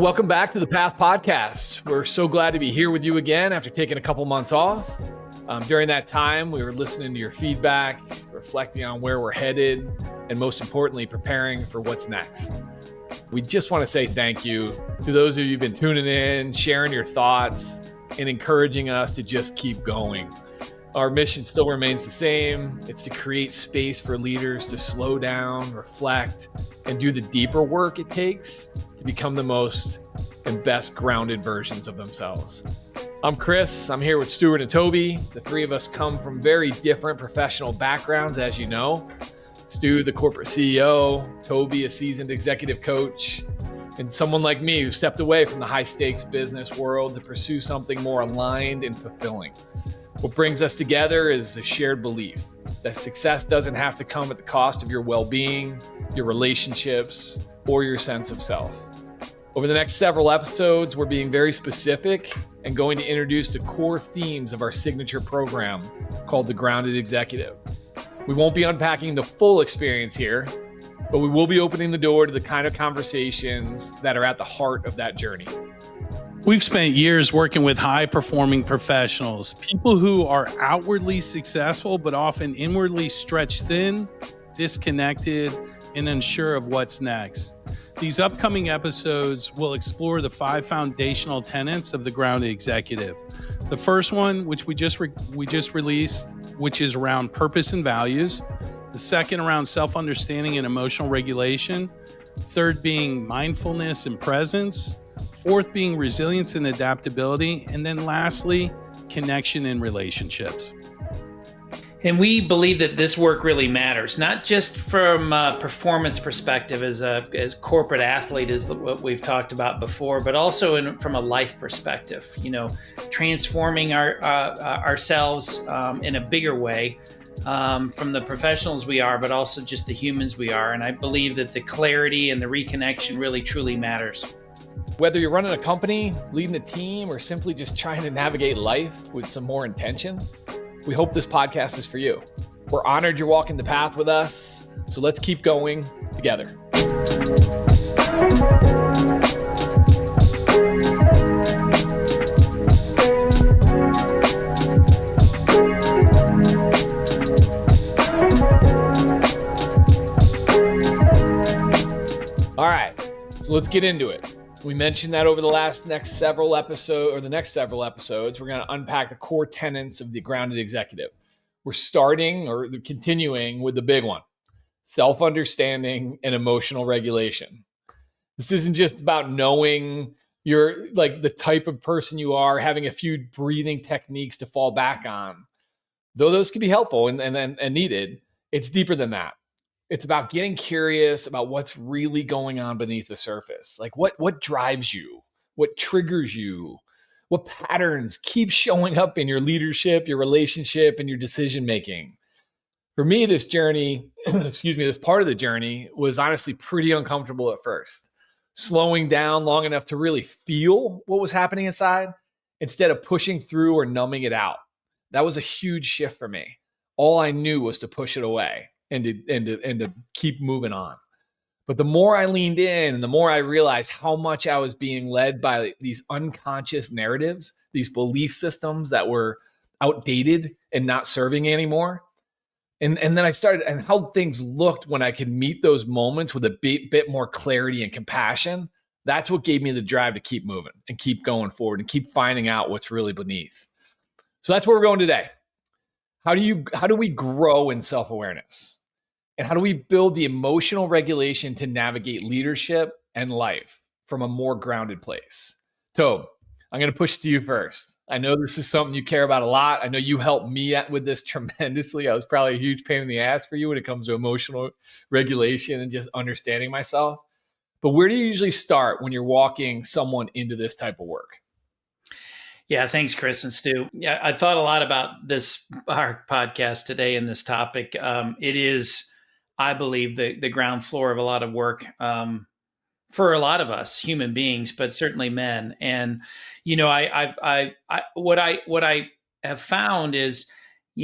Welcome back to the Path Podcast. We're so glad to be here with you again after taking a couple months off. During that time, we were listening to your feedback, reflecting on where we're headed, and most importantly, preparing for what's next. We just want to say thank you to those of you who've been tuning in, sharing your thoughts, and encouraging us to just keep going. Our mission still remains the same. It's to create space for leaders to slow down, reflect, and do the deeper work it takes to become the most and best grounded versions of themselves. I'm Chris. I'm here with Stuart and Toby. The three of us come from very different professional backgrounds, as you know. Stu, the corporate CEO, Toby, a seasoned executive coach, and someone like me who stepped away from the high stakes business world to pursue something more aligned and fulfilling. What brings us together is a shared belief that success doesn't have to come at the cost of your well-being, your relationships, or your sense of self. Over the next several episodes, we're being very specific and going to introduce the core themes of our signature program called the Grounded Executive. We won't be unpacking the full experience here, but we will be opening the door to the kind of conversations that are at the heart of that journey. We've spent years working with high-performing professionals, people who are outwardly successful, but often inwardly stretched thin, disconnected, and unsure of what's next. These upcoming episodes will explore the 5 foundational tenets of the Grounded Executive. The first one, which we just released, which is around purpose and values. The second around self-understanding and emotional regulation. Third being mindfulness and presence. Fourth being resilience and adaptability. And then lastly, connection and relationships. And we believe that this work really matters, not just from a performance perspective as corporate athlete, is what we've talked about before, but also from a life perspective. Transforming ourselves in a bigger way from the professionals we are, but also just the humans we are. And I believe that the clarity and the reconnection really truly matters. Whether you're running a company, leading a team, or simply just trying to navigate life with some more intention, we hope this podcast is for you. We're honored you're walking the path with us, so let's keep going together. All right, so let's get into it. We mentioned that over the next several episodes, we're going to unpack the core tenets of the Grounded Executive. We're starting or continuing with the big one, self-understanding and emotional regulation. This isn't just about knowing you're like the type of person you are, having a few breathing techniques to fall back on. Though those can be helpful and needed, it's deeper than that. It's about getting curious about what's really going on beneath the surface. Like what drives you? What triggers you? What patterns keep showing up in your leadership, your relationship, and your decision-making? For me, this journey, this part of the journey was honestly pretty uncomfortable at first. Slowing down long enough to really feel what was happening inside instead of pushing through or numbing it out. That was a huge shift for me. All I knew was to push it away and to keep moving on. But the more I leaned in and the more I realized how much I was being led by these unconscious narratives, these belief systems that were outdated and not serving anymore. And then I started, and how things looked when I could meet those moments with a bit more clarity and compassion. That's what gave me the drive to keep moving and keep going forward and keep finding out what's really beneath. So that's where we're going today. How do we grow in self-awareness? And how do we build the emotional regulation to navigate leadership and life from a more grounded place? Toby, I'm going to push to you first. I know this is something you care about a lot. I know you helped me with this tremendously. I was probably a huge pain in the ass for you when it comes to emotional regulation and just understanding myself. But where do you usually start when you're walking someone into this type of work? Yeah, thanks, Chris and Stu. Yeah, I thought a lot about our podcast today and this topic. It is, I believe, the ground floor of a lot of work for a lot of us human beings, but certainly men. And what I have found is,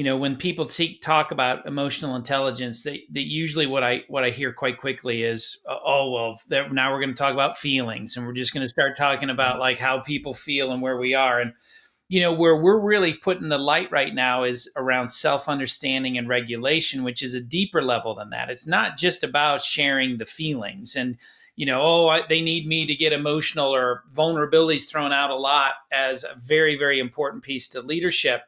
when people talk about emotional intelligence, they usually what I hear quite quickly is, oh well, now we're going to talk about feelings, and we're just going to start talking about like how people feel and where we are. And where we're really putting the light right now is around self-understanding and regulation, which is a deeper level than that. It's not just about sharing the feelings and they need me to get emotional, or vulnerability is thrown out a lot as a very, very important piece to leadership.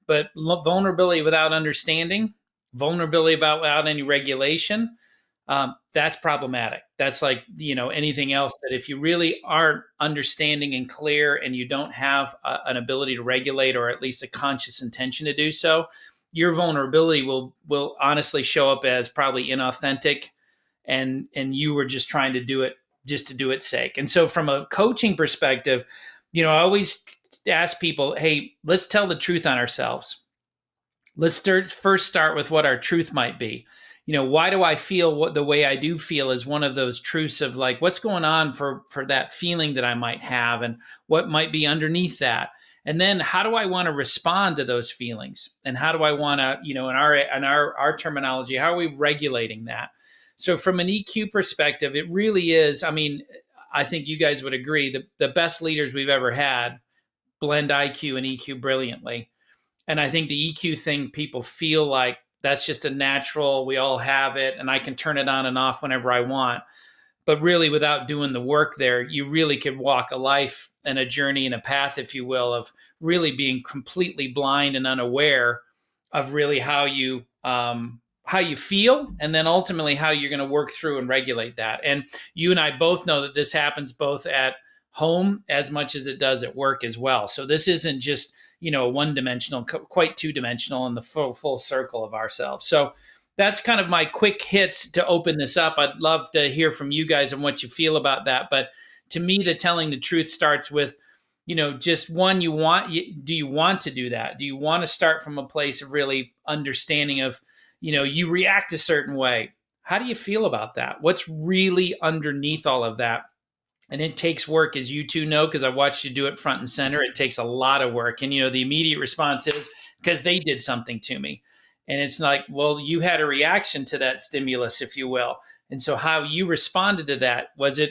But vulnerability without understanding, vulnerability without any regulation, that's problematic. That's like, anything else, that if you really aren't understanding and clear, and you don't have an ability to regulate, or at least a conscious intention to do so, your vulnerability will honestly show up as probably inauthentic, and you were just trying to do it just to do its sake. And so from a coaching perspective, I always ask people, hey, let's tell the truth on ourselves. Let's first start with what our truth might be. Why do I feel the way I do feel, is one of those truths of like, what's going on for that feeling that I might have, and what might be underneath that. And then how do I want to respond to those feelings? And how do I want to, in our terminology, how are we regulating that? So from an EQ perspective, it really is, I think you guys would agree, the best leaders we've ever had blend IQ and EQ brilliantly. And I think the EQ thing, people feel like that's just a natural, we all have it, and I can turn it on and off whenever I want. But really, without doing the work there, you really could walk a life and a journey and a path, if you will, of really being completely blind and unaware of really how you feel, and then ultimately how you're going to work through and regulate that. And you and I both know that this happens both at home as much as it does at work as well. So this isn't just one-dimensional, quite two-dimensional in the full circle of ourselves. So that's kind of my quick hits to open this up. I'd love to hear from you guys and what you feel about that. But to me, the telling the truth starts with, just one, do you want to do that? Do you want to start from a place of really understanding of, you react a certain way. How do you feel about that? What's really underneath all of that? And it takes work, as you two know, because I watched you do it front and center. It takes a lot of work. And, the immediate response is because they did something to me. And it's like, well, you had a reaction to that stimulus, if you will. And so how you responded to that, was it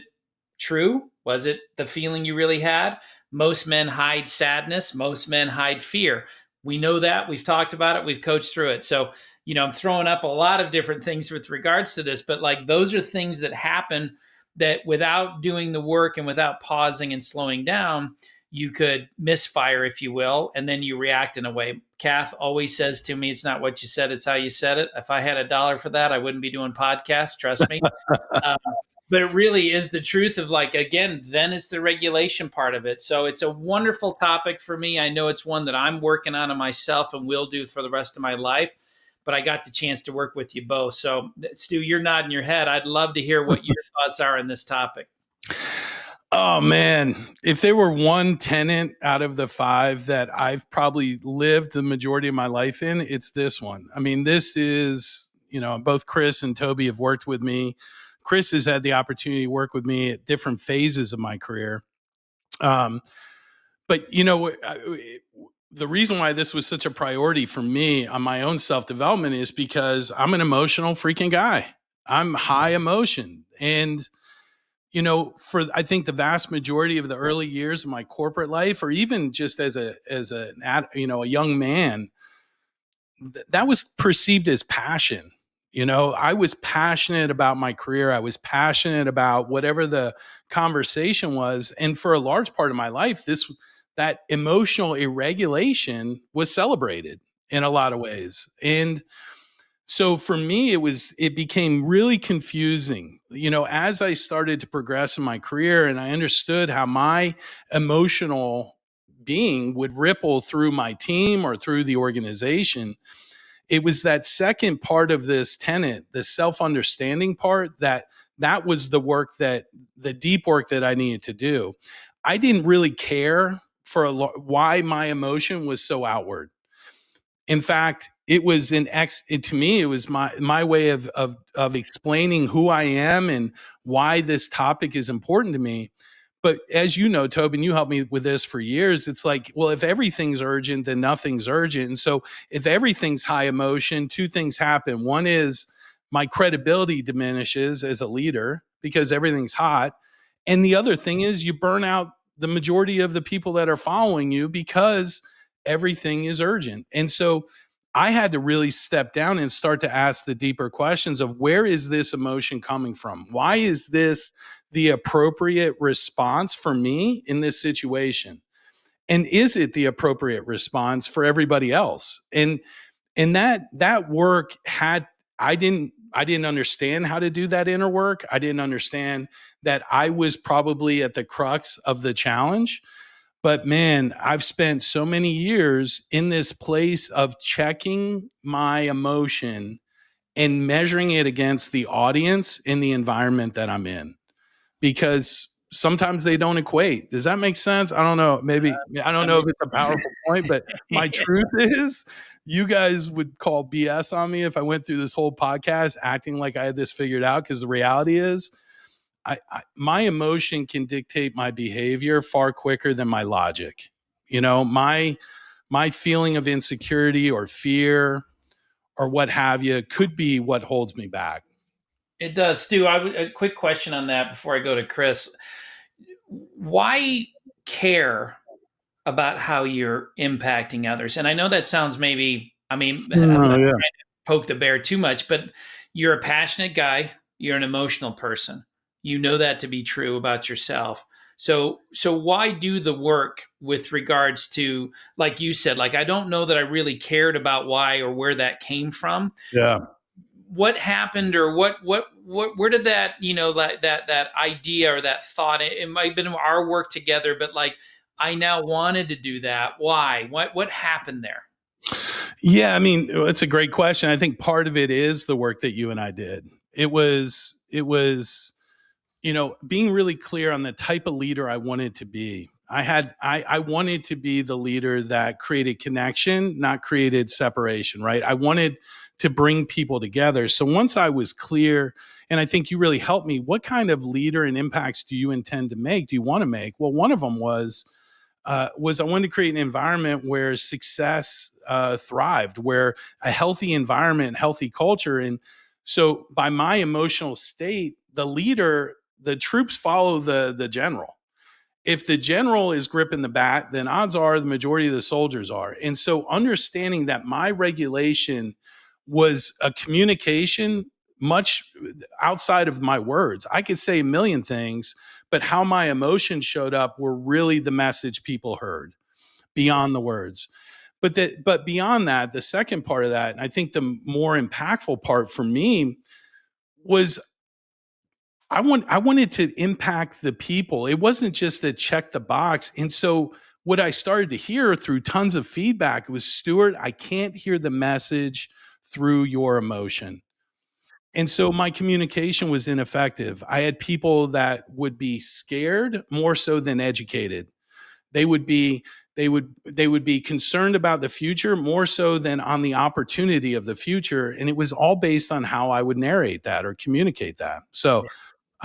true? Was it the feeling you really had? Most men hide sadness. Most men hide fear. We know that. We've talked about it. We've coached through it. So, I'm throwing up a lot of different things with regards to this, but like those are things that happen that without doing the work and without pausing and slowing down, you could misfire, if you will, and then you react in a way. Kath always says to me, it's not what you said, it's how you said it. If I had $1 for that, I wouldn't be doing podcasts, trust me. But it really is the truth of like, again, then it's the regulation part of it. So it's a wonderful topic for me. I know it's one that I'm working on myself and will do for the rest of my life. But I got the chance to work with you both. So, Stu, you're nodding your head. I'd love to hear what your thoughts are on this topic. Oh, man. If there were one tenet out of the 5 that I've probably lived the majority of my life in, it's this one. This is, both Chris and Toby have worked with me. Chris has had the opportunity to work with me at different phases of my career. But, the reason why this was such a priority for me on my own self-development is because I'm an emotional freaking guy. I'm high emotion. And, for I think the vast majority of the early years of my corporate life, or even just as a young man, that was perceived as passion. I was passionate about my career. I was passionate about whatever the conversation was. And for a large part of my life, that emotional irregulation was celebrated in a lot of ways. And so for me, it became really confusing, as I started to progress in my career and I understood how my emotional being would ripple through my team or through the organization. It was that second part of this tenet, the self-understanding part, that was the deep work that I needed to do. I didn't really care for why my emotion was so outward. In fact, it was to me, it was my way of explaining who I am and why this topic is important to me. But as you know, Tobin, you helped me with this for years. It's like, well, if everything's urgent, then nothing's urgent. And so if everything's high emotion, two things happen. One is my credibility diminishes as a leader because everything's hot. And the other thing is you burn out the majority of the people that are following you because everything is urgent. And so I had to really step down and start to ask the deeper questions of where is this emotion coming from? Why is this the appropriate response for me in this situation? And is it the appropriate response for everybody else? And that work had I didn't understand how to do that inner work. I didn't understand that I was probably at the crux of the challenge. But man, I've spent so many years in this place of checking my emotion and measuring it against the audience and the environment that I'm in, because sometimes they don't equate. Does that make sense? I don't know. Maybe I don't know if it's a powerful point, but my truth is you guys would call BS on me if I went through this whole podcast acting like I had this figured out, because the reality is my emotion can dictate my behavior far quicker than my logic. You know, my feeling of insecurity or fear or what have you could be what holds me back. It does, Stu. A quick question on that before I go to Chris. Why care about how you're impacting others? And I know that sounds maybe, I mean, I'm not trying to poke the bear too much, but you're a passionate guy. You're an emotional person. You know that to be true about yourself. So why do the work with regards to, like you said, like, I don't know that I really cared about why or where that came from. Yeah. What happened, or where did that, that idea or that thought, it might have been our work together, but like, I now wanted to do that. Why? What happened there? Yeah, I mean, it's a great question. I think part of it is the work that you and I did. It was, being really clear on the type of leader I wanted to be. I wanted to be the leader that created connection, not created separation, right? I wanted to bring people together. So once I was clear, and I think you really helped me, what kind of leader and impacts do you intend to make? Do you want to make? Well, one of them was I wanted to create an environment where success thrived, where a healthy environment, healthy culture. And so by my emotional state, the troops follow the general. If the general is gripping the bat, then odds are the majority of the soldiers are. And so understanding that my regulation was a communication much outside of my words. I could say a million things, but how my emotions showed up were really the message people heard beyond the words. But beyond that, the second part of that, and I think the more impactful part for me was I wanted to impact the people. It wasn't just to check the box. And so what I started to hear through tons of feedback was, Stuart, I can't hear the message through your emotion. And so my communication was ineffective. I had people that would be scared more so than educated. They would be concerned about the future more so than on the opportunity of the future. And it was all based on how I would narrate that or communicate that. So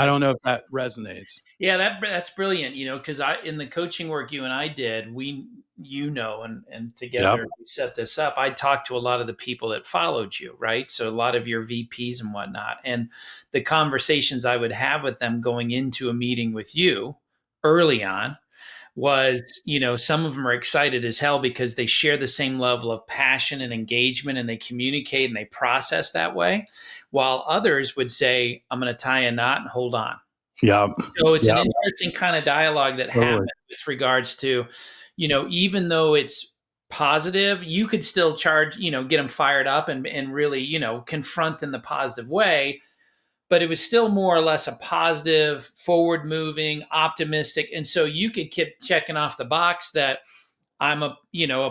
I don't know if that resonates. Yeah, that's brilliant. Because in the coaching work you and I did, and together we set this up. I talked to a lot of the people that followed you, right? So a lot of your VPs and whatnot, and the conversations I would have with them going into a meeting with you early on was, some of them are excited as hell because they share the same level of passion and engagement, and they communicate and they process that way, while others would say, I'm going to tie a knot and hold on. Yeah. So it's an interesting kind of dialogue that happened with regards to, even though it's positive, you could still get them fired up and really, confront in the positive way. But it was still more or less a positive, forward moving, optimistic. And so you could keep checking off the box that I'm a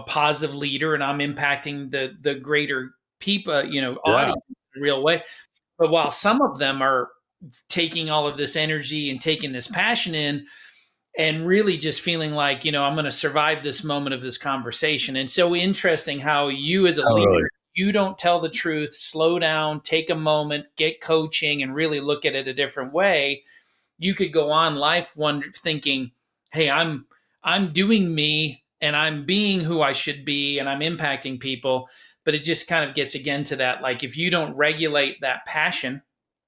positive leader and I'm impacting the greater people, audience in a real way. But while some of them are taking all of this energy and taking this passion in and really just feeling like, I'm going to survive this moment of this conversation. And so interesting how you as a leader, you don't tell the truth, slow down, take a moment, get coaching, and really look at it a different way. you could go on life thinking, hey, I'm doing me and I'm being who I should be and I'm impacting people. But it just kind of gets again to that, like if you don't regulate that passion,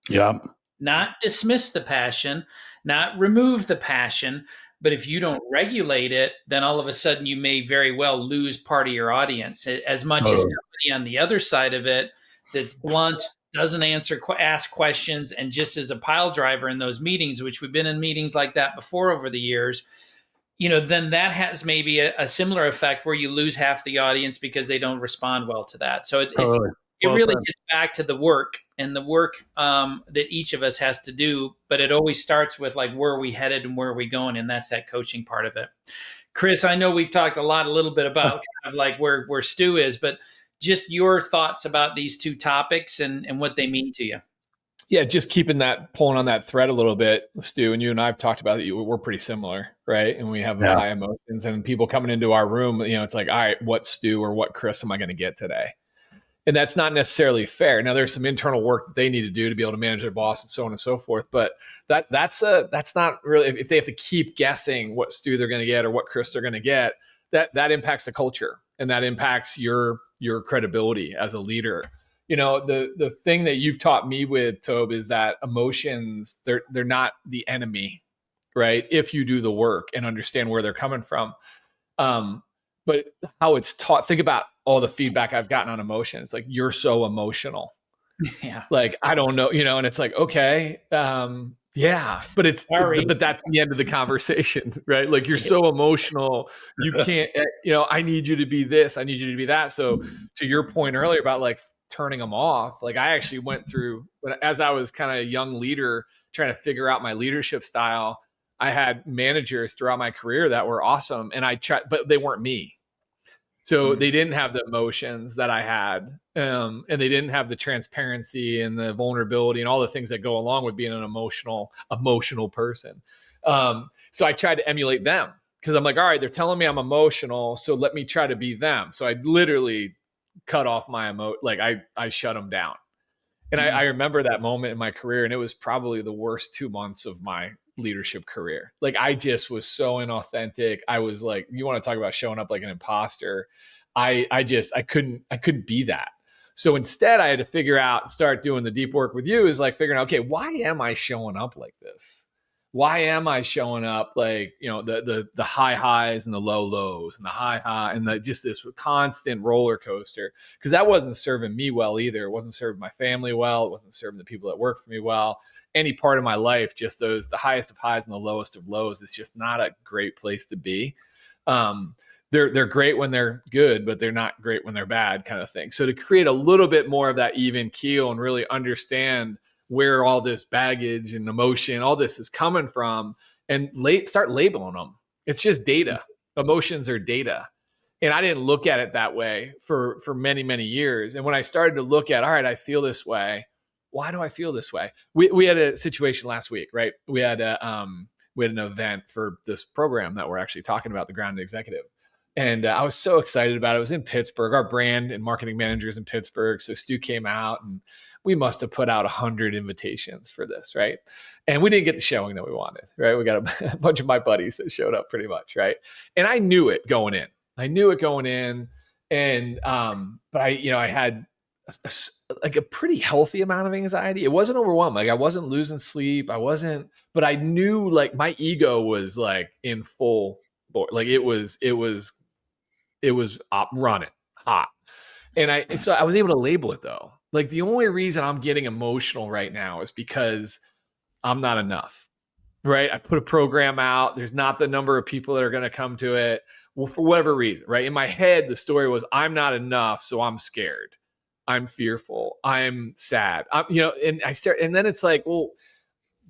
Yeah. not dismiss the passion, not remove the passion, but if you don't regulate it, then all of a sudden you may very well lose part of your audience. As much as somebody on the other side of it that's blunt, doesn't ask questions, and just is a pile driver in those meetings, which we've been in meetings like that before over the years, then that has maybe a similar effect where you lose half the audience because they don't respond well to that. So it really gets back to the work and the work that each of us has to do. But it always starts with like, where are we headed and where are we going? And that's that coaching part of it. Chris, I know we've talked a little bit about kind of like where Stu is, but just your thoughts about these two topics and what they mean to you. Yeah, just pulling on that thread a little bit, Stu, and you and I have talked about it. We're pretty similar, right? And we have high emotions, and people coming into our room, it's like, all right, what Stu or what Chris am I going to get today? And that's not necessarily fair. Now, there's some internal work that they need to do to be able to manage their boss and so on and so forth. But that's not really, if they have to keep guessing what Stu they're going to get or what Chris they're going to get, that impacts the culture and that impacts your credibility as a leader. The thing that you've taught me with, Toby, is that emotions, they're not the enemy, right? If you do the work and understand where they're coming from. But how it's taught, think about all the feedback I've gotten on emotions. Like, you're so emotional. Yeah. Like, I don't know, and it's like, okay, yeah, but but that's the end of the conversation, right? Like, you're so emotional. You can't, I need you to be this. I need you to be that. So to your point earlier about like turning them off, like I actually went through, as I was kind of a young leader trying to figure out my leadership style, I had managers throughout my career that were awesome. And I tried, but they weren't me. So they didn't have the emotions that I had, and they didn't have the transparency and the vulnerability and all the things that go along with being an emotional person. So I tried to emulate them because I'm like, all right, they're telling me I'm emotional, so let me try to be them. So I literally cut off my I shut them down. And I remember that moment in my career, and it was probably the worst 2 months of my leadership career. Like, I just was so inauthentic. I was like, you want to talk about showing up like an imposter. I couldn't be that. So instead I had to figure out, start doing the deep work with you, is like figuring out, okay, why am I showing up like this? Why am I showing up like, the high highs and the low lows and the high and just this constant roller coaster? Because that wasn't serving me well either. It wasn't serving my family well. It wasn't serving the people that work for me well. Any part of my life, just the highest of highs and the lowest of lows, is just not a great place to be. They're great when they're good, but they're not great when they're bad, kind of thing. So to create a little bit more of that even keel and really understand where all this baggage and emotion, all this is coming from, and start labeling them. It's just data. Emotions are data. And I didn't look at it that way for many, many years. And when I started to look at, all right, I feel this way. Why do I feel this way? We had a situation last week, right? We had an event for this program that we're actually talking about, the Grounded Executive. And I was so excited about it. It was in Pittsburgh. Our brand and marketing managers in Pittsburgh. So Stu came out, and we must have put out 100 invitations for this, right? And we didn't get the showing that we wanted, right? We got a bunch of my buddies that showed up pretty much, right? And I knew it going in. And but I had a pretty healthy amount of anxiety. It wasn't overwhelming. Like, I wasn't losing sleep. But I knew like my ego was like in full board. Like, it was running hot. And so I was able to label it though. Like, the only reason I'm getting emotional right now is because I'm not enough, right? I put a program out. There's not the number of people that are going to come to it. Well, for whatever reason, right? In my head, the story was, I'm not enough. So I'm scared. I'm fearful. I'm sad. And then it's like, well,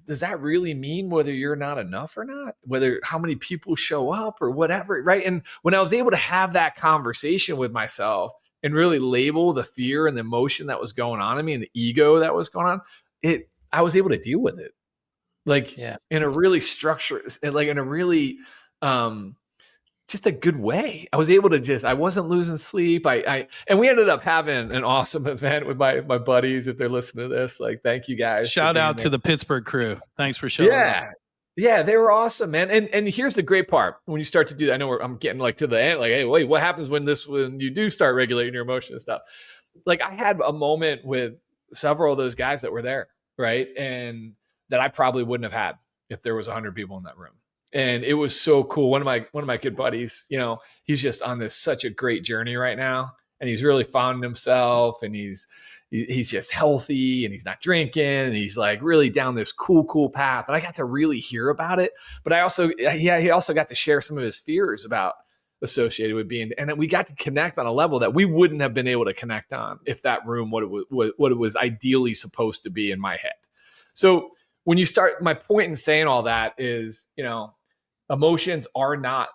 does that really mean whether you're not enough or not? Whether how many people show up or whatever, right? And when I was able to have that conversation with myself and really label the fear and the emotion that was going on in me and the ego that was going on, I was able to deal with it. Like, in a really structured, like in a really just a good way. I was able to I wasn't losing sleep. And we ended up having an awesome event with my buddies. If they're listening to this, like, thank you guys. Shout out to the Pittsburgh crew. Thanks for showing up. Yeah, they were awesome, man. And here's the great part: when you start to do that, I know I'm getting like to the end. Like, hey, wait, what happens when you do start regulating your emotions and stuff? Like, I had a moment with several of those guys that were there, right, and that I probably wouldn't have had if there was 100 people in that room. And it was so cool. One of my good buddies, he's just on such a great journey right now, and he's really found himself, and he's just healthy, and he's not drinking, and he's like really down this cool path. And I got to really hear about it, but he also got to share some of his fears associated with being, and we got to connect on a level that we wouldn't have been able to connect on if that room what it was ideally supposed to be in my head. So when you start, my point in saying all that is, emotions are not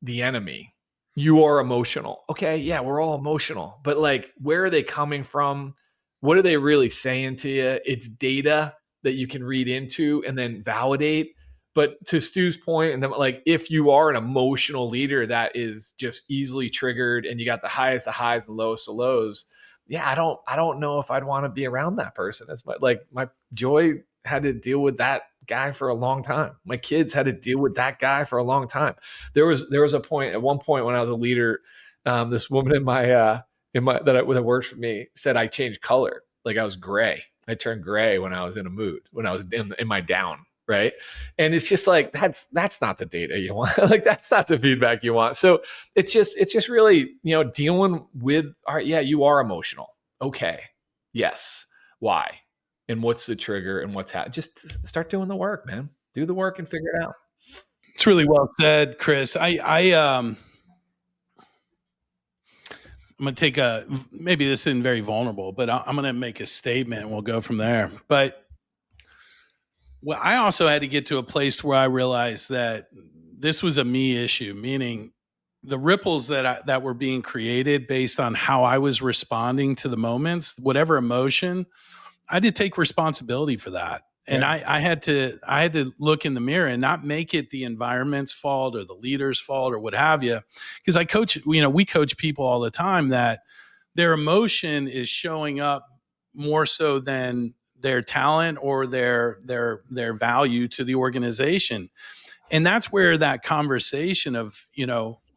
the enemy. You are emotional. Okay, yeah, we're all emotional. But like, where are they coming from? What are they really saying to you? It's data that you can read into and then validate. But to Stu's point, and then, like, if you are an emotional leader that is just easily triggered and you got the highest of highs and lowest of lows, yeah, I don't know if I'd want to be around that person. That's my Joy had to deal with that guy for a long time. My kids had to deal with that guy for a long time. There was at one point when I was a leader, this woman that worked for me said I changed color. Like, I was gray. I turned gray when I was in a mood, when I was in my down. Right. And it's just like, that's not the data you want. Like, that's not the feedback you want. So it's just really, dealing with, all right, yeah, you are emotional. Okay. Yes. Why? And what's the trigger and what's happening? Just start doing the work, man. Do the work and figure it out. It's really well said, Chris. I'm going to take maybe this isn't very vulnerable, but I'm going to make a statement and we'll go from there. But I also had to get to a place where I realized that this was a me issue, meaning the ripples that were being created based on how I was responding to the moments, whatever emotion, I had to take responsibility for that. And I had to look in the mirror and not make it the environment's fault or the leader's fault or what have you. Because we coach people all the time that their emotion is showing up more so than their talent or their value to the organization. And that's where that conversation of,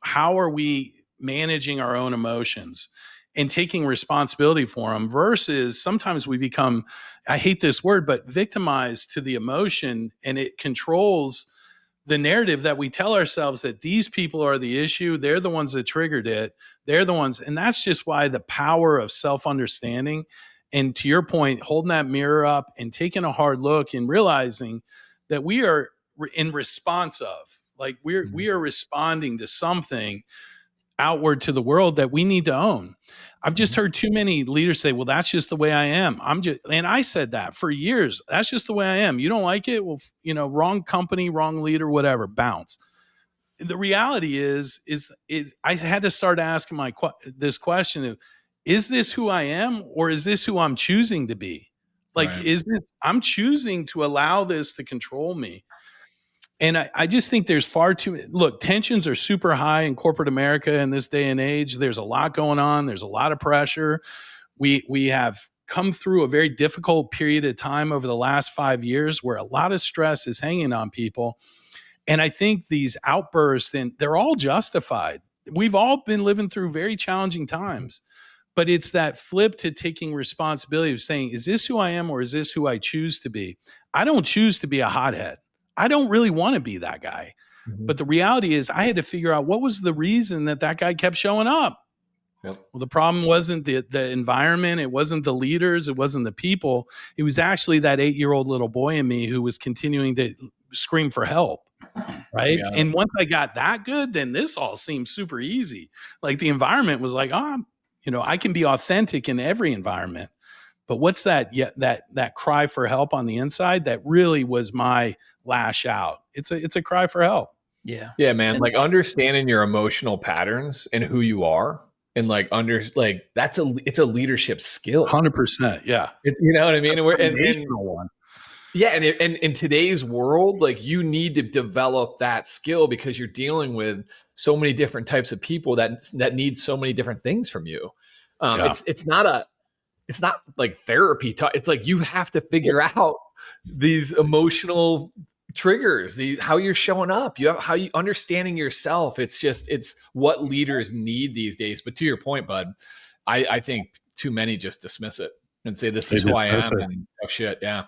how are we managing our own emotions and taking responsibility for them versus sometimes we become, I hate this word, but victimized to the emotion, and it controls the narrative that we tell ourselves that these people are the issue. They're the ones that triggered it. They're the ones. And that's just why the power of self-understanding, and to your point, holding that mirror up and taking a hard look and realizing that we are in response of, like, we are responding to something outward to the world that we need to own. I've just heard too many leaders say, well, that's just the way I am. And I said that for years. That's just the way I am. You don't like it? Well, wrong company, wrong leader, whatever, bounce. The reality is I had to start asking this question of, is this who I am, or is this who I'm choosing to be? Like, right. I'm choosing to allow this to control me. And I just think there's far too, look, tensions are super high in corporate America in this day and age. There's a lot going on. There's a lot of pressure. We have come through a very difficult period of time over the last 5 years where a lot of stress is hanging on people. And I think these outbursts, and they're all justified. We've all been living through very challenging times. But it's that flip to taking responsibility of saying, is this who I am, or is this who I choose to be? I don't choose to be a hothead. I don't really want to be that guy. Mm-hmm. But the reality is I had to figure out what was the reason that guy kept showing up. Yep. Well, the problem wasn't the environment. It wasn't the leaders. It wasn't the people. It was actually that 8-year-old little boy in me who was continuing to scream for help. Right. Yeah. And once I got that good, then this all seemed super easy. Like, the environment was like, I can be authentic in every environment. But what's that cry for help on the inside? That really was my lash out. It's a cry for help. Yeah. Yeah, man. Like, understanding your emotional patterns and who you are, and it's a leadership skill. 100%. Yeah. You know what I mean? It's a foundational one. Yeah, and in today's world, like you need to develop that skill because you're dealing with so many different types of people that need so many different things from you. Yeah. It's not like therapy talk. It's like you have to figure out these emotional triggers, how you're showing up, how you understanding yourself. It's what leaders need these days. But to your point, bud, I think too many just dismiss it and say this They is who I dismiss am it. and oh shit, yeah.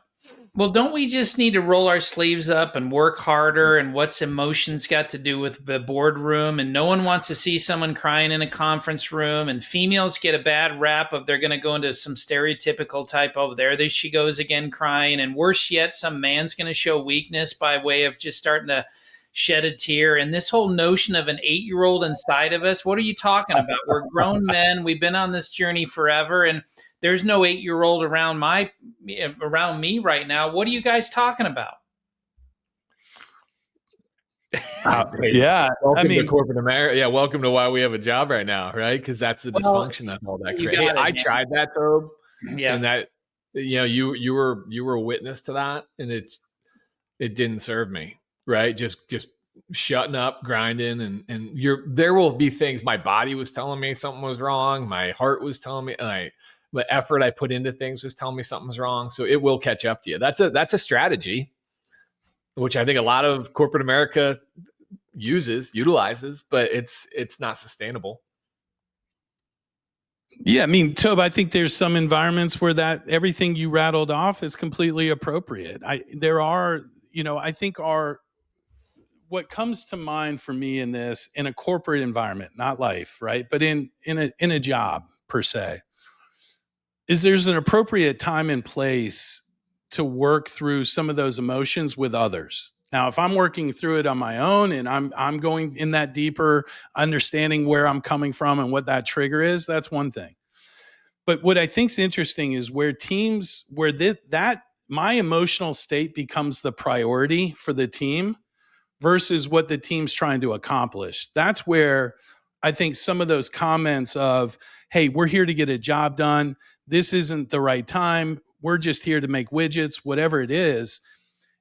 Well, don't we just need to roll our sleeves up and work harder? And what's emotions got to do with the boardroom? And no one wants to see someone crying in a conference room. And females get a bad rap of they're going to go into some stereotypical type of she goes again crying. And worse yet, some man's going to show weakness by way of just starting to shed a tear. And this whole notion of an 8-year-old inside of us, what are you talking about? We're grown men. We've been on this journey forever. And there's no 8-year-old around me right now. What are you guys talking about? Yeah, Welcome to corporate America. Yeah, welcome to why we have a job right now, right? Because that's the dysfunction that all that creates. Hey, I tried that, Tobe. Yeah, and that you were a witness to that, and it didn't serve me, right? Just shutting up, grinding, and there will be things my body was telling me something was wrong, my heart was telling me, the effort I put into things was telling me something was wrong. So it will catch up to you. That's a strategy, which I think a lot of corporate America utilizes, but it's not sustainable. Yeah, I mean, Tobe, I think there's some environments where that everything you rattled off is completely appropriate. I think what comes to mind for me in a corporate environment, not life, right? But in a job per se, is there's an appropriate time and place to work through some of those emotions with others. Now, if I'm working through it on my own and I'm going in that deeper understanding where I'm coming from and what that trigger is, that's one thing. But what I think is interesting is where that my emotional state becomes the priority for the team versus what the team's trying to accomplish. That's where I think some of those comments of, hey, we're here to get a job done. This isn't the right time. We're just here to make widgets, whatever it is.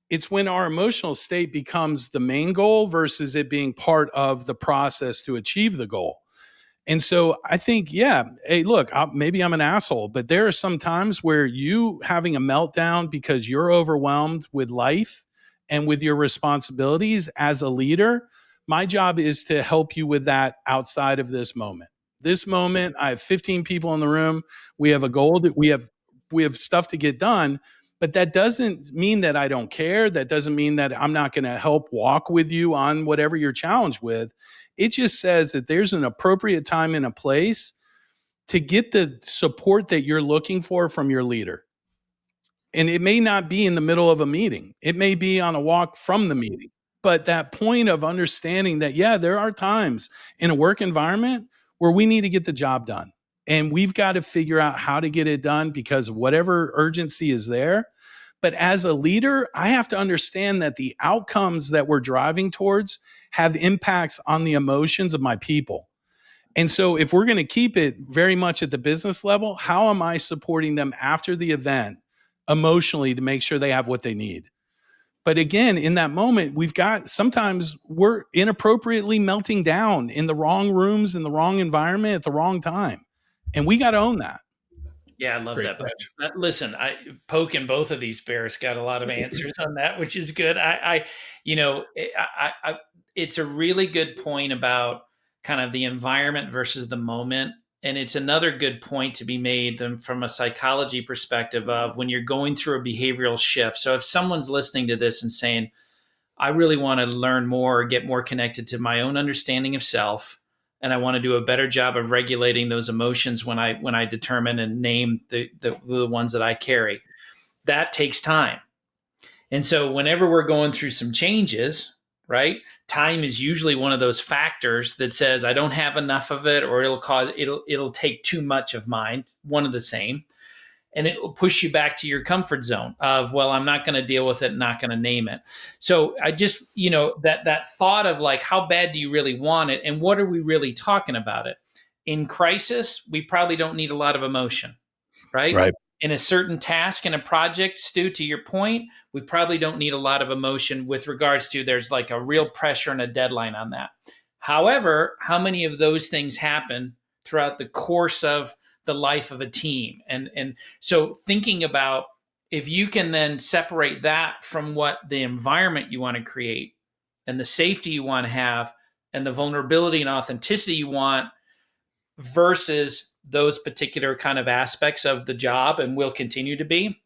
It's when our emotional state becomes the main goal versus it being part of the process to achieve the goal. And so I think, yeah, hey, look, maybe I'm an asshole, but there are some times where you having a meltdown because you're overwhelmed with life and with your responsibilities as a leader. My job is to help you with that outside of this moment. This moment, I have 15 people in the room. We have a goal that we have stuff to get done, but that doesn't mean that I don't care. That doesn't mean that I'm not going to help walk with you on whatever you're challenged with. It just says that there's an appropriate time and a place to get the support that you're looking for from your leader. And it may not be in the middle of a meeting. It may be on a walk from the meeting. But that point of understanding that, yeah, there are times in a work environment where we need to get the job done. And we've got to figure out how to get it done because whatever urgency is there. But as a leader, I have to understand that the outcomes that we're driving towards have impacts on the emotions of my people. And so if we're going to keep it very much at the business level, how am I supporting them after the event emotionally to make sure they have what they need? But again, in that moment, sometimes we're inappropriately melting down in the wrong rooms, in the wrong environment at the wrong time. And we got to own that. Yeah, I love Great that. Listen, poking both of these bears got a lot of answers on that, which is good. It's a really good point about kind of the environment versus the moment. And it's another good point to be made from a psychology perspective of when you're going through a behavioral shift. So if someone's listening to this and saying, I really want to learn more or get more connected to my own understanding of self, and I want to do a better job of regulating those emotions when I determine and name the ones that I carry. That takes time. And so whenever we're going through some changes, right? Time is usually one of those factors that says I don't have enough of it, or it'll take too much of mine, one of the same. And it will push you back to your comfort zone of, well, I'm not going to deal with it, not going to name it. So I just, that thought of like, how bad do you really want it? And what are we really talking about it? In crisis, we probably don't need a lot of emotion, right? Right. In a certain task in a project, Stu, to your point, we probably don't need a lot of emotion with regards to there's like a real pressure and a deadline on that. However, how many of those things happen throughout the course of the life of a team? And so thinking about if you can then separate that from what the environment you want to create and the safety you want to have and the vulnerability and authenticity you want versus those particular kind of aspects of the job and will continue to be.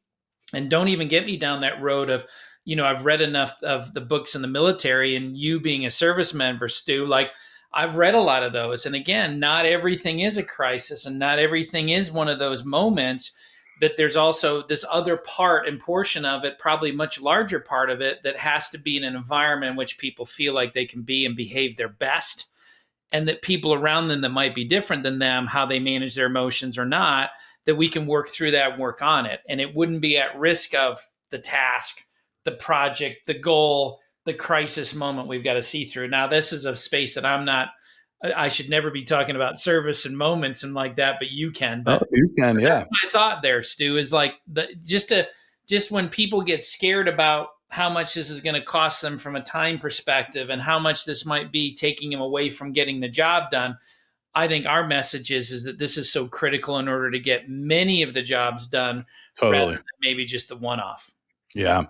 And don't even get me down that road of, I've read enough of the books in the military, and you being a service member, Stu, like I've read a lot of those. And again, not everything is a crisis and not everything is one of those moments, but there's also this other part and portion of it, probably much larger part of it, that has to be in an environment in which people feel like they can be and behave their best, and that people around them that might be different than them, how they manage their emotions or not, that we can work through that and work on it. And it wouldn't be at risk of the task, the project, the goal, the crisis moment we've got to see through. Now, this is a space that I should never be talking about service and moments and like that, but you can. But you can, yeah. my thought there, Stu, is like just when people get scared about how much this is going to cost them from a time perspective and how much this might be taking them away from getting the job done, I think our message is that this is so critical in order to get many of the jobs done, rather than maybe just the one-off. Yeah.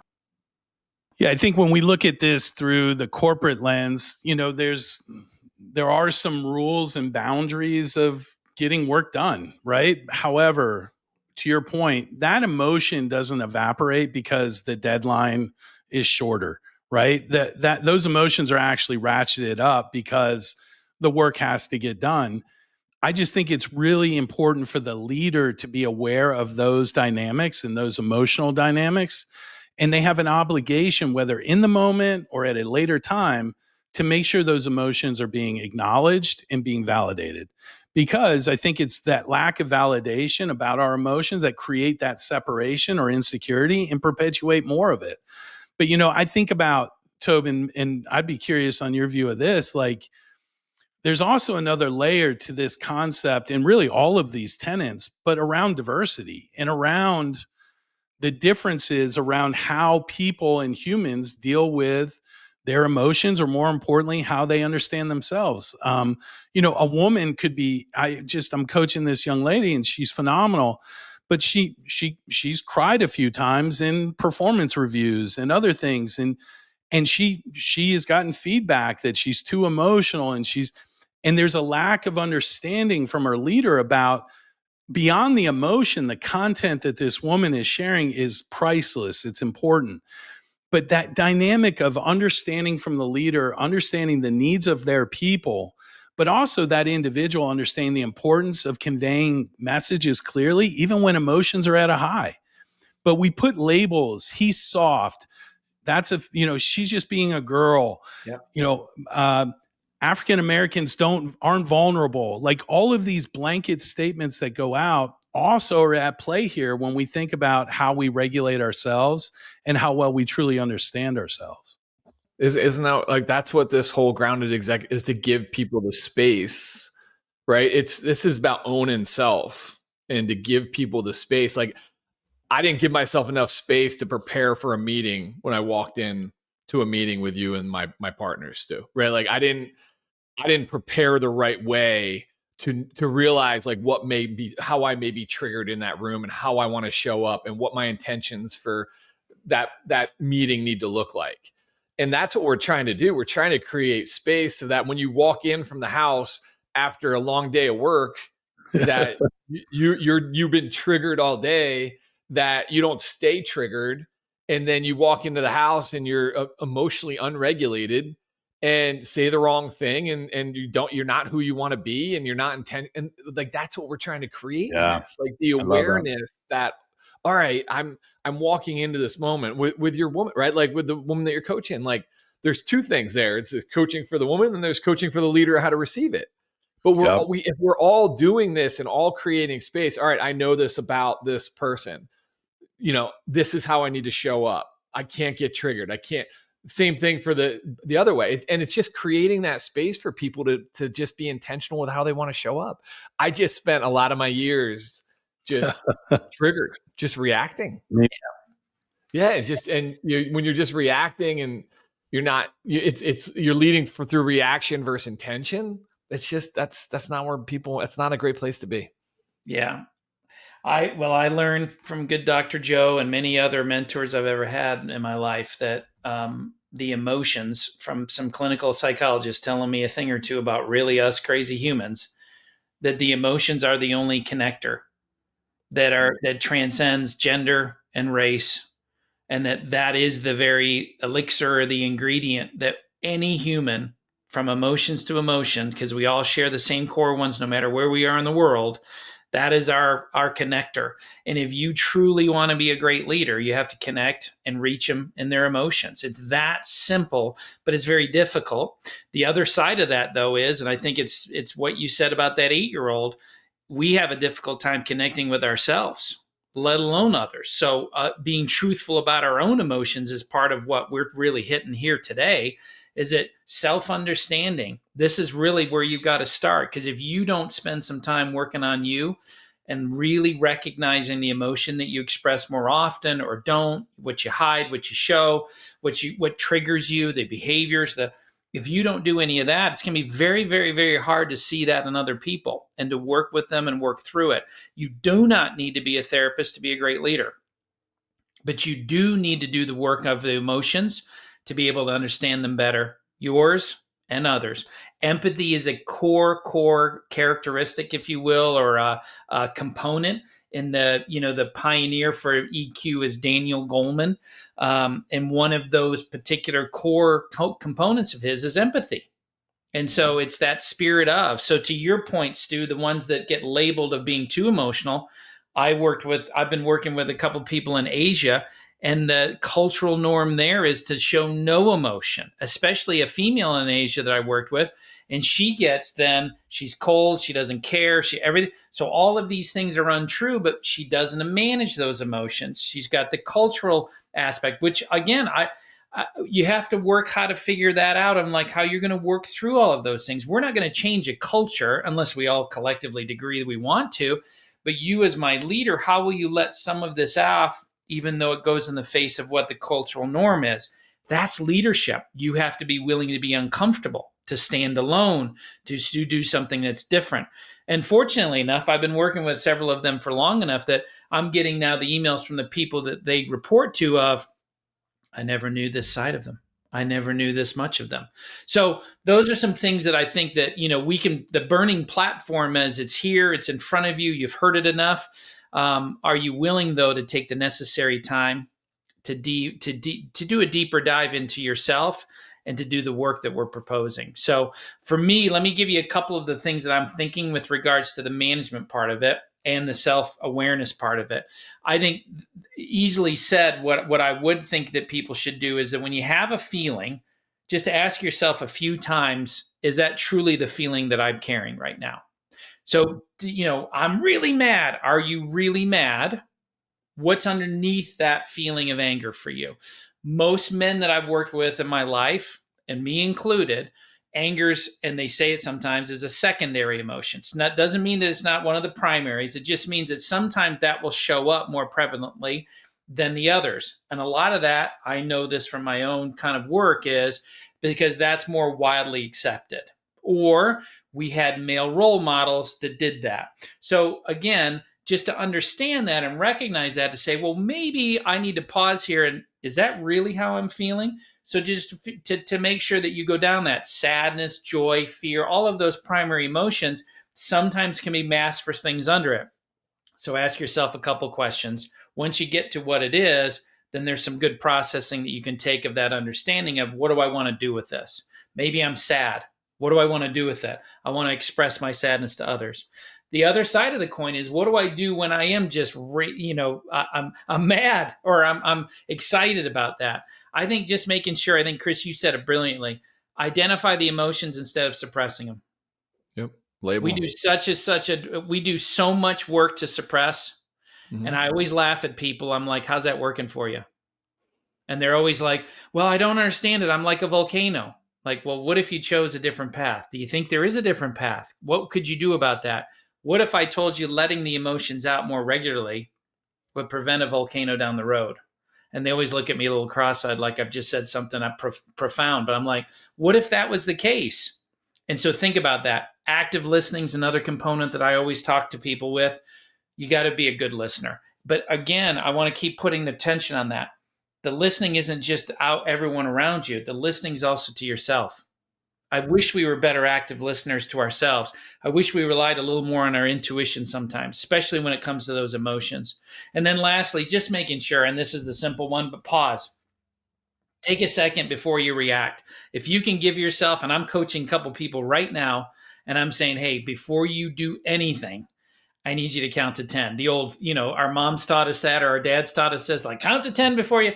Yeah, I think when we look at this through the corporate lens, there are some rules and boundaries of getting work done, right? However, to your point, that emotion doesn't evaporate because the deadline is shorter, right? That those emotions are actually ratcheted up because the work has to get done. I just think it's really important for the leader to be aware of those dynamics and those emotional dynamics. And they have an obligation, whether in the moment or at a later time, to make sure those emotions are being acknowledged and being validated. Because I think it's that lack of validation about our emotions that create that separation or insecurity and perpetuate more of it. But, I think about, Tobin, and I'd be curious on your view of this, like, there's also another layer to this concept and really all of these tenets, but around diversity and around the differences around how people and humans deal with their emotions, or more importantly, how they understand themselves. A woman could be, I'm coaching this young lady and she's phenomenal, but she's cried a few times in performance reviews and other things. And she has gotten feedback that she's too emotional, and there's a lack of understanding from her leader about beyond the emotion, the content that this woman is sharing is priceless. It's important. But that dynamic of understanding from the leader, understanding the needs of their people, but also that individual understanding the importance of conveying messages clearly, even when emotions are at a high. But we put labels, he's soft. She's just being a girl. Yep. African Americans aren't vulnerable. Like all of these blanket statements that go out also are at play here when we think about how we regulate ourselves and how well we truly understand ourselves. Isn't that like that's what this whole grounded exec is, to give people the space, right? This is about owning self and to give people the space. Like I didn't give myself enough space to prepare for a meeting when I walked in to a meeting with you and my partners too, right? Like I didn't prepare the right way to realize like how I may be triggered in that room and how I want to show up and what my intentions for that meeting need to look like. And that's what we're trying to do. We're trying to create space so that when you walk in from the house after a long day of work, that you've been triggered all day, that you don't stay triggered, and then you walk into the house and you're emotionally unregulated and say the wrong thing, and you're not who you want to be, and you're not intent, and like that's what we're trying to create. Yeah. Like the awareness that all right, I'm walking into this moment with your woman, right? Like with the woman that you're coaching, like there's two things there. It's coaching for the woman and there's coaching for the leader, how to receive it. But if we're all doing this and all creating space, all right, I know this about this person. This is how I need to show up. I can't get triggered. I can't. Same thing for the other way. And it's just creating that space for people to just be intentional with how they want to show up. I just spent a lot of my years just triggered, just reacting. Yeah. Yeah, when you're just reacting and you're not, you're leading through reaction versus intention. It's just that's not where people. It's not a great place to be. Yeah. I learned from good Dr. Joe and many other mentors I've ever had in my life that the emotions from some clinical psychologists telling me a thing or two about really us crazy humans, that the emotions are the only connector that transcends gender and race, and that is the very elixir or the ingredient that any human, from emotions to emotion, because we all share the same core ones no matter where we are in the world, that is our connector. And if you truly want to be a great leader, you have to connect and reach them in their emotions. It's that simple, but it's very difficult. The other side of that, though, is, and I think it's what you said about that 8-year-old, we have a difficult time connecting with ourselves, let alone others. So being truthful about our own emotions is part of what we're really hitting here today. Is it self-understanding? This is really where you've got to start, because if you don't spend some time working on you and really recognizing the emotion that you express more often or don't, what you hide, what you show, what triggers you, the behaviors, if you don't do any of that, it's going to be very, very, very hard to see that in other people and to work with them and work through it. You do not need to be a therapist to be a great leader, but you do need to do the work of the emotions to be able to understand them better, yours and others. Empathy is a core characteristic, if you will, or a component. In the pioneer for EQ is Daniel Goleman. And one of those particular core components of his is empathy. And so it's that spirit of. So to your point, Stu, the ones that get labeled of being too emotional, I've been working with a couple people in Asia, and the cultural norm there is to show no emotion, especially a female in Asia that I worked with. And she's cold, she doesn't care, everything. So all of these things are untrue, but she doesn't manage those emotions. She's got the cultural aspect, which again, you have to work how to figure that out. I'm like, how you're going to work through all of those things. We're not going to change a culture unless we all collectively agree that we want to. But you as my leader, how will you let some of this off, even though it goes in the face of what the cultural norm is? That's leadership. You have to be willing to be uncomfortable, to stand alone, to do something that's different. And fortunately enough, I've been working with several of them for long enough that I'm getting now the emails from the people that they report to of, I never knew this side of them. I never knew this much of them. So those are some things that I think that, the burning platform, as it's here, it's in front of you, you've heard it enough. Are you willing, though, to take the necessary time to do a deeper dive into yourself and to do the work that we're proposing? So for me, let me give you a couple of the things that I'm thinking with regards to the management part of it and the self-awareness part of it. I think easily said, what I would think that people should do is that when you have a feeling, just to ask yourself a few times, is that truly the feeling that I'm carrying right now? So, I'm really mad. Are you really mad? What's underneath that feeling of anger for you? Most men that I've worked with in my life, and me included, anger's, and they say it sometimes, is a secondary emotion. It doesn't mean that it's not one of the primaries. It just means that sometimes that will show up more prevalently than the others. And a lot of that, I know this from my own kind of work, is because that's more widely accepted. Or we had male role models that did that. So again, just to understand that and recognize that, to say, well, maybe I need to pause here. And is that really how I'm feeling? So just to make sure that you go down that sadness, joy, fear, all of those primary emotions sometimes can be masked for things under it. So ask yourself a couple questions. Once you get to what it is, then there's some good processing that you can take of that understanding of, what do I want to do with this? Maybe I'm sad. What do I want to do with that? I want to express my sadness to others. The other side of the coin is, what do I do when I am just, I'm mad, or I'm excited about that? I think just making sure, I think, Chris, you said it brilliantly, identify the emotions instead of suppressing them. Yep. Label. We do so much work to suppress. Mm-hmm. And I always laugh at people. I'm like, how's that working for you? And they're always like, well, I don't understand it. I'm like a volcano. Like, well, what if you chose a different path? Do you think there is a different path? What could you do about that? What if I told you letting the emotions out more regularly would prevent a volcano down the road? And they always look at me a little cross-eyed, like I've just said something profound. But I'm like, what if that was the case? And so think about that. Active listening is another component that I always talk to people with. You got to be a good listener. But again, I want to keep putting the tension on that. The listening isn't just out everyone around you. The listening is also to yourself. I wish we were better active listeners to ourselves. I wish we relied a little more on our intuition sometimes, especially when it comes to those emotions. And then lastly, just making sure, and this is the simple one, but pause. Take a second before you react. If you can give yourself, and I'm coaching a couple people right now, and I'm saying, hey, before you do anything, I need you to count to 10. The old, our moms taught us that, or our dads taught us this, like count to 10 before you.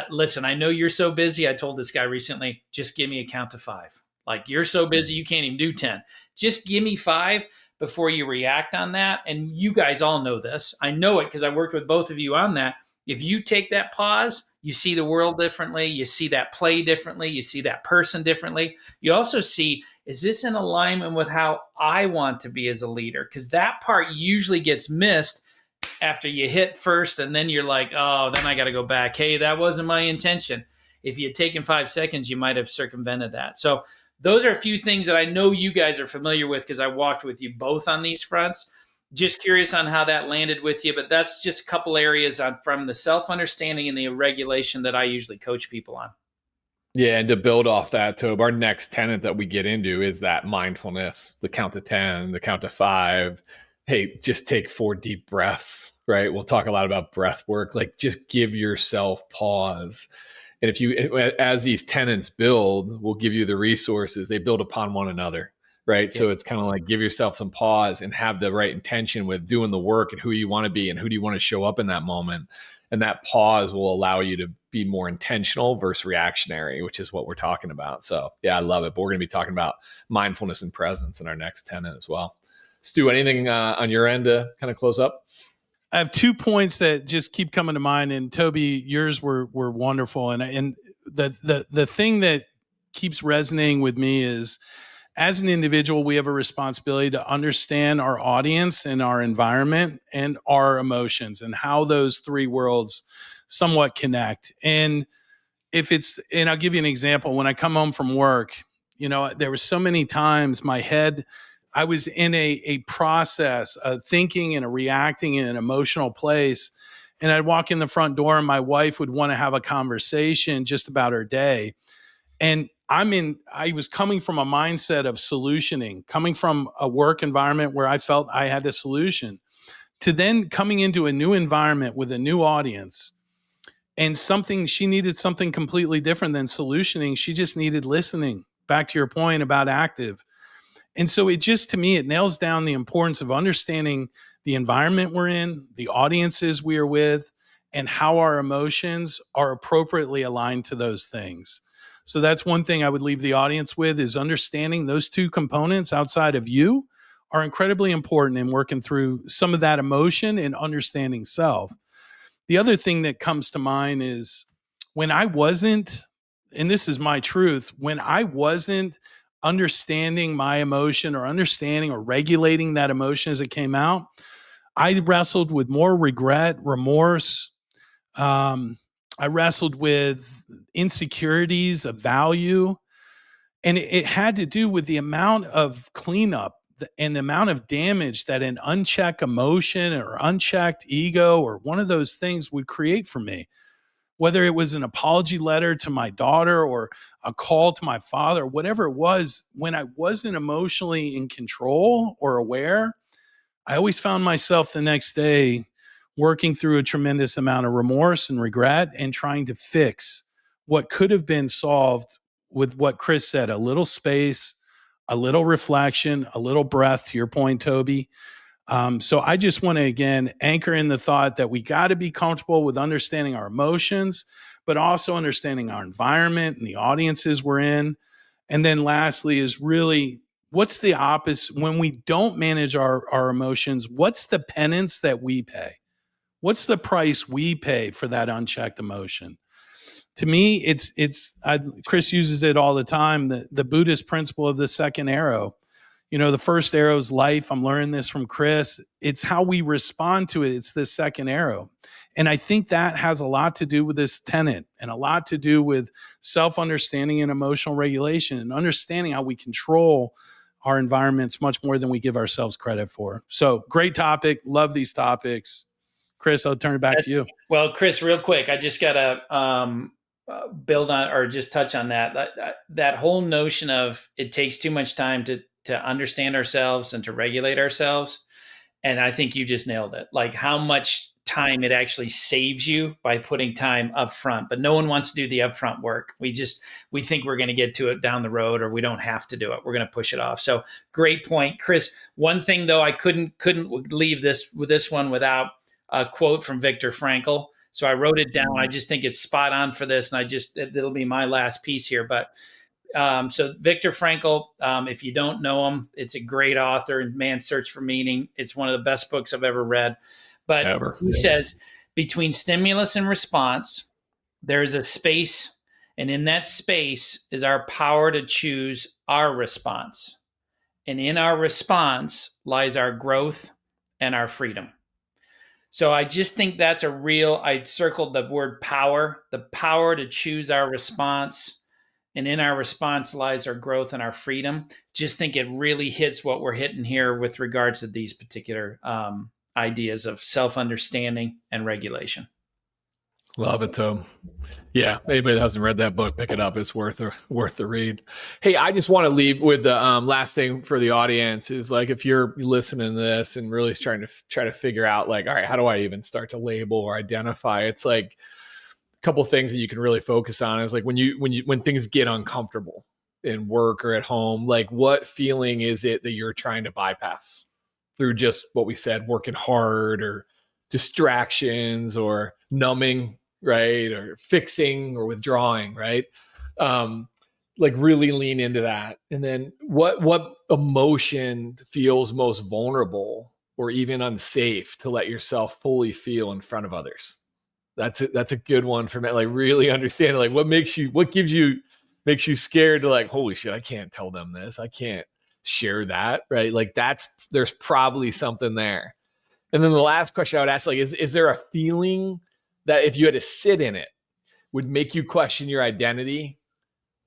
Listen, I know you're so busy. I told this guy recently, just give me a count to 5. Like you're so busy, you can't even do 10. Just give me 5 before you react on that. And you guys all know this. I know it because I worked with both of you on that. If you take that pause, you see the world differently. You see that play differently. You see that person differently. You also see, is this in alignment with how I want to be as a leader? Because that part usually gets missed after you hit first, and then you're like, oh, then I got to go back. Hey, that wasn't my intention. If you had taken 5 seconds, you might have circumvented that. So those are a few things that I know you guys are familiar with because I walked with you both on these fronts. Just curious on how that landed with you, but that's just a couple areas from the self-understanding and the regulation that I usually coach people on. Yeah, and to build off that, Tobe, our next tenet that we get into is that mindfulness, the count to 10, the count to 5. Hey, just take 4 deep breaths, right? We'll talk a lot about breath work. Like just give yourself pause. And if you, as these tenets build, we'll give you the resources. They build upon one another, right? Yeah. So it's kind of like give yourself some pause and have the right intention with doing the work and who you want to be and who do you want to show up in that moment. And that pause will allow you to be more intentional versus reactionary, which is what we're talking about. So yeah, I love it. But we're going to be talking about mindfulness and presence in our next tenet as well. Stu, anything on your end to kind of close up? I have 2 points that just keep coming to mind, and Toby, yours were wonderful. And the thing that keeps resonating with me is, as an individual, we have a responsibility to understand our audience and our environment and our emotions and how those 3 worlds somewhat connect. And I'll give you an example. When I come home from work, there were so many times I was in a process of thinking and reacting in an emotional place. And I'd walk in the front door and my wife would want to have a conversation just about her day. And I was coming from a mindset of solutioning, coming from a work environment where I felt I had the solution, to then coming into a new environment with a new audience and she needed something completely different than solutioning. She just needed listening, back to your point about active. And so to me, it nails down the importance of understanding the environment we're in, the audiences we are with, and how our emotions are appropriately aligned to those things. So that's one thing I would leave the audience with, is understanding those 2 components outside of you are incredibly important in working through some of that emotion and understanding self. The other thing that comes to mind is when I wasn't, and this is my truth, when I wasn't understanding my emotion or understanding or regulating that emotion as it came out, I wrestled with more regret, remorse. I wrestled with insecurities of value. And it had to do with the amount of cleanup and the amount of damage that an unchecked emotion or unchecked ego or one of those things would create for me. Whether it was an apology letter to my daughter or a call to my father, whatever it was, when I wasn't emotionally in control or aware, I always found myself the next day working through a tremendous amount of remorse and regret and trying to fix what could have been solved with what Chris said: a little space, a little reflection, a little breath, to your point, Toby. So I just want to, again, anchor in the thought that we got to be comfortable with understanding our emotions, but also understanding our environment and the audiences we're in. And then lastly is really, what's the opposite when we don't manage our emotions? What's the penance that we pay? What's the price we pay for that unchecked emotion? To me, Chris uses it all the time, the Buddhist principle of the second arrow. The first arrow is life. I'm learning this from Chris. It's how we respond to it. It's the second arrow. And I think that has a lot to do with this tenet and a lot to do with self-understanding and emotional regulation and understanding how we control our environments much more than we give ourselves credit for. So great topic. Love these topics. Chris, I'll turn it back to you. Well, Chris, real quick, I just got to build on or just touch on that whole notion of it takes too much time to understand ourselves and to regulate ourselves. And I think you just nailed it. Like how much time it actually saves you by putting time up front, but no one wants to do the upfront work. We think we're going to get to it down the road, or we don't have to do it. We're going to push it off. So great point, Chris. One thing though, I couldn't leave this one without a quote from Viktor Frankl. So I wrote it down. I just think it's spot on for this. And it'll be my last piece here, but so Viktor Frankl, if you don't know him, it's a great author, Man's Search for Meaning. It's one of the best books I've ever read. But he says, between stimulus and response, there is a space, and in that space is our power to choose our response. And in our response lies our growth and our freedom. So I just think that's I circled the word power, the power to choose our response. And in our response lies our growth and our freedom. Just think it really hits what we're hitting here with regards to these particular ideas of self-understanding and regulation. Love it, Tom. Yeah, anybody that hasn't read that book, pick it up. It's worth the read. Hey, I just want to leave with the last thing for the audience is like, if you're listening to this and really trying to figure out like, all right, how do I even start to label or identify? It's like a couple of things that you can really focus on is like when things get uncomfortable in work or at home, like what feeling is it that you're trying to bypass through just what we said, working hard or distractions or numbing, right? Or fixing or withdrawing, right? Like really lean into that. And then what emotion feels most vulnerable or even unsafe to let yourself fully feel in front of others? That's a good one for me. Like really understanding like what makes you scared to like, holy shit, I can't tell them this. I can't share that, right? Like there's probably something there. And then the last question I would ask, like, is there a feeling that if you had to sit in it would make you question your identity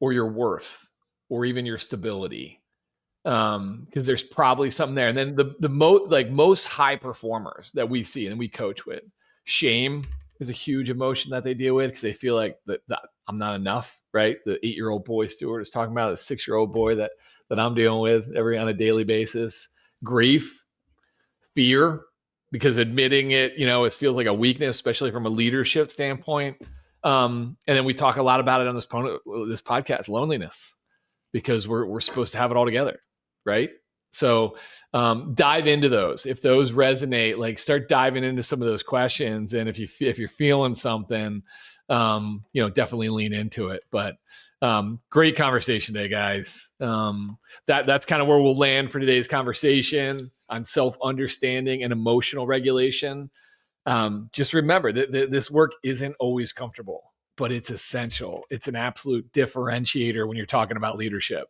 or your worth or even your stability? Because there's probably something there. And then the most high performers that we see and we coach with, shame is a huge emotion that they deal with because they feel like that I'm not enough, right? The 8-year-old boy Stuart is talking about, the 6-year-old boy that I'm dealing with on a daily basis. Grief, fear, because admitting it, it feels like a weakness, especially from a leadership standpoint. And then we talk a lot about it on this podcast, loneliness, because we're supposed to have it all together, right? So dive into those. If those resonate, like start diving into some of those questions. And if you're feeling something, definitely lean into it. But great conversation today, guys. That's kind of where we'll land for today's conversation on self-understanding and emotional regulation. Just remember that this work isn't always comfortable, but it's essential. It's an absolute differentiator when you're talking about leadership.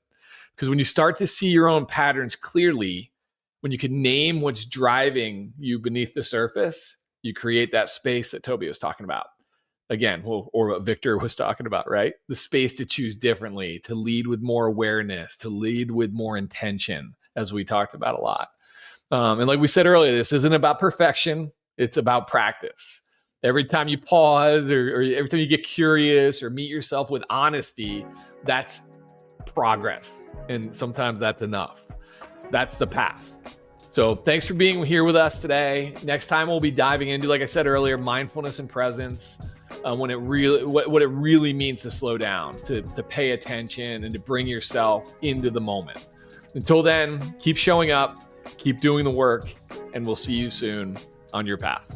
Because when you start to see your own patterns clearly, when you can name what's driving you beneath the surface, you create that space that Toby was talking about. Again, or what Viktor was talking about, right? The space to choose differently, to lead with more awareness, to lead with more intention, as we talked about a lot. And like we said earlier, this isn't about perfection. It's about practice. Every time you pause or every time you get curious or meet yourself with honesty, that's progress. And sometimes that's enough. That's the path. So thanks for being here with us today. Next time we'll be diving into, like I said earlier, mindfulness and presence. When it really, what it really means to slow down, to pay attention and to bring yourself into the moment. Until then, keep showing up, keep doing the work, and we'll see you soon on your path.